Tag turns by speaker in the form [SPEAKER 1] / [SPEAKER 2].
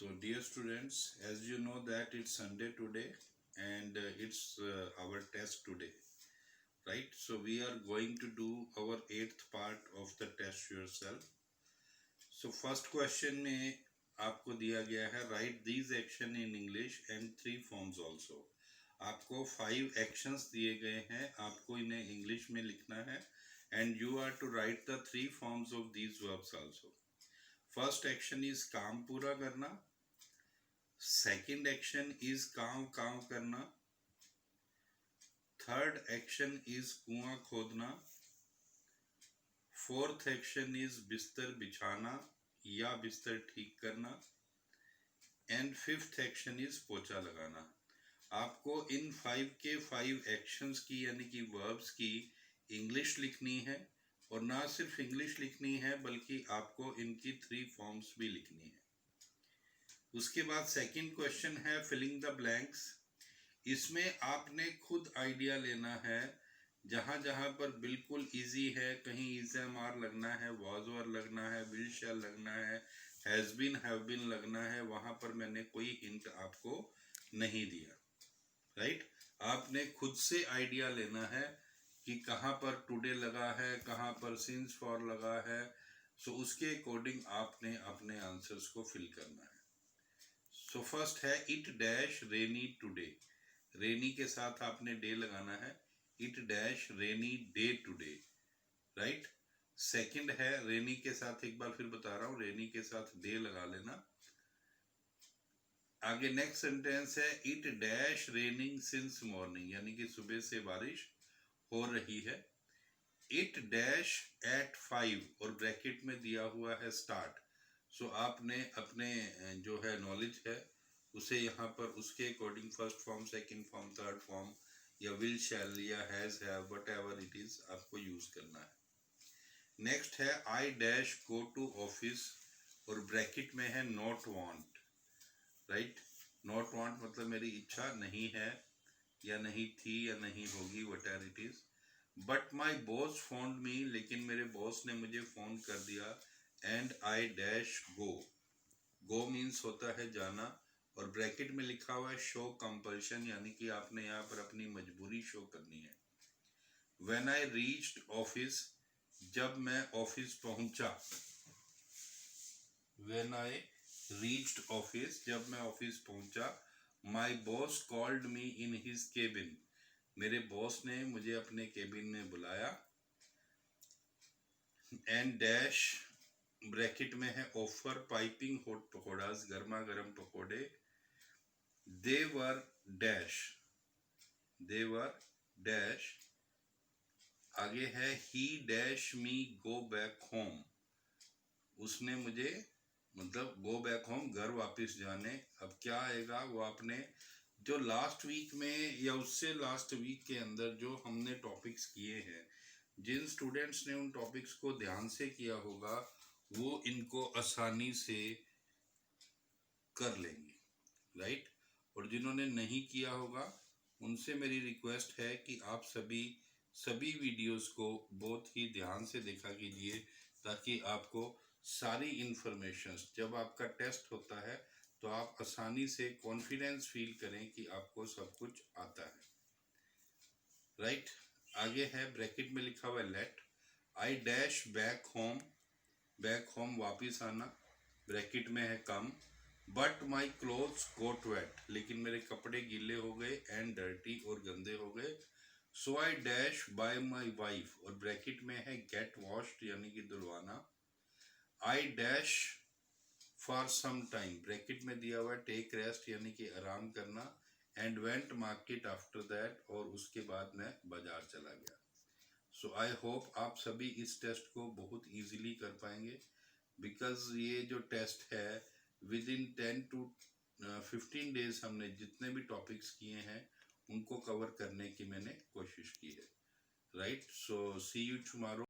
[SPEAKER 1] So dear students, as you know that it's Sunday today and it's our test today, right? So we are going to do our 8th part of the test yourself. So first question में आपको दिया गया है write these action in English and 3 forms also. आपको 5 actions दिए गए हैं, आपको इन्हें English में लिखना है and you are to write the 3 forms of these verbs also. First action is काम पूरा करना. सेकेंड एक्शन इज कांव कांव करना. थर्ड एक्शन इज कुआं खोदना. फोर्थ एक्शन इज बिस्तर बिछाना या बिस्तर ठीक करना. एंड फिफ्थ एक्शन इज पोछा लगाना. आपको इन 5 के 5 एक्शंस की यानी कि वर्ब्स की इंग्लिश लिखनी है और ना सिर्फ इंग्लिश लिखनी है बल्कि आपको इनकी 3 फॉर्म्स भी लिखनी है. उसके बाद सेकंड क्वेश्चन है फिलिंग द ब्लैंक्स. इसमें आपने खुद आइडिया लेना है. जहां जहां पर बिल्कुल इजी है, कहीं इज़-एम-आर लगना है, वाज वर लगना है, विल शैल लगना है, हैज बीन हैव बीन लगना है, वहां पर मैंने कोई हिंट आपको नहीं दिया. राइट, आपने खुद से आइडिया लेना है कि कहां पर टुडे लगा है, कहां पर सिंस फॉर लगा है. सो उसके अकॉर्डिंग आपने अपने आंसर्स को फिल करना है. सो फर्स्ट है इट डैश रेनी टुडे. रेनी के साथ आपने डे लगाना है. It dash rainy day today. Right. Second है रेनी के साथ, एक बार फिर बता रहा हूं, रेनी के साथ डे लगा लेना. आगे नेक्स्ट सेंटेंस है it dash raining since morning, यानी कि सुबह से बारिश हो रही है. इट डैश एट 5 और ब्रैकेट में दिया हुआ है स्टार्ट. सो आपने अपने जो है नॉलेज है उसे यहाँ पर उसके according first form, second form, third form या विल शैल या has have whatever it is आपको यूज करना है. नेक्स्ट है I dash go to office और ब्रैकेट में है not want. Right, not want मतलब मेरी इच्छा नहीं है या नहीं थी या नहीं होगी, whatever it is. But my boss phone me, लेकिन मेरे बॉस ने मुझे फोन कर दिया. And I dash go. Go means होता है जाना और ब्रैकेट में लिखा हुआ है शो कंपल्शन, यानी कि आपने यहाँ पर अपनी मजबूरी शो करनी है. व्हेन आई रीच्ड ऑफिस, जब मैं ऑफिस पहुंचा. व्हेन आई रीच्ड ऑफिस, जब मैं ऑफिस पहुंचा. My boss called me in his cabin, मेरे बॉस ने मुझे अपने केबिन में बुलाया. एंड डैश ब्रैकेट में है ऑफर पाइपिंग हॉट पकौड़ास, गर्मा गर्म पकौड़े. दे वर डैश, दे वर डैश. आगे है ही डैश मी गो बैक होम, उसने मुझे मतलब गो बैक होम घर वापस जाने. अब क्या आएगा वो आपने जो लास्ट वीक में या उससे लास्ट वीक के अंदर जो हमने टॉपिक्स किए हैं, जिन स्टूडेंट्स ने उन टॉपिक्स को ध्यान से किया होगा वो इनको आसानी से कर लेंगे. राइट, और जिन्होंने नहीं किया होगा उनसे मेरी रिक्वेस्ट है कि आप सभी वीडियोस को बहुत ही ध्यान से देखा कीजिए ताकि आपको सारी इंफॉर्मेशंस, जब आपका टेस्ट होता है तो आप आसानी से कॉन्फिडेंस फील करें कि आपको सब कुछ आता है. राइट, आगे है ब्रैकेट में लिखा हुआ है late. I dash back home, back home वापिस आना. ब्रैकेट में है come. But my clothes got wet, लेकिन मेरे कपड़े गीले हो गए. एंड डर्टी और गंदे हो गए. So I dash by my wife और ब्रैकेट में है गेट वॉश्ड, यानी कि धुलवाना. I dash for some time, bracket में दिया हुआ टेक रेस्ट, यानी कि आराम करना. And went market after that, और उसके बाद मैं बाजार चला गया. सो आई होप आप सभी इस टेस्ट को बहुत इजीली कर पाएंगे बिकॉज ये जो टेस्ट है विद इन 10 to 15 डेज हमने जितने भी टॉपिक्स किए हैं उनको कवर करने की मैंने कोशिश की है. Right, so see you tomorrow.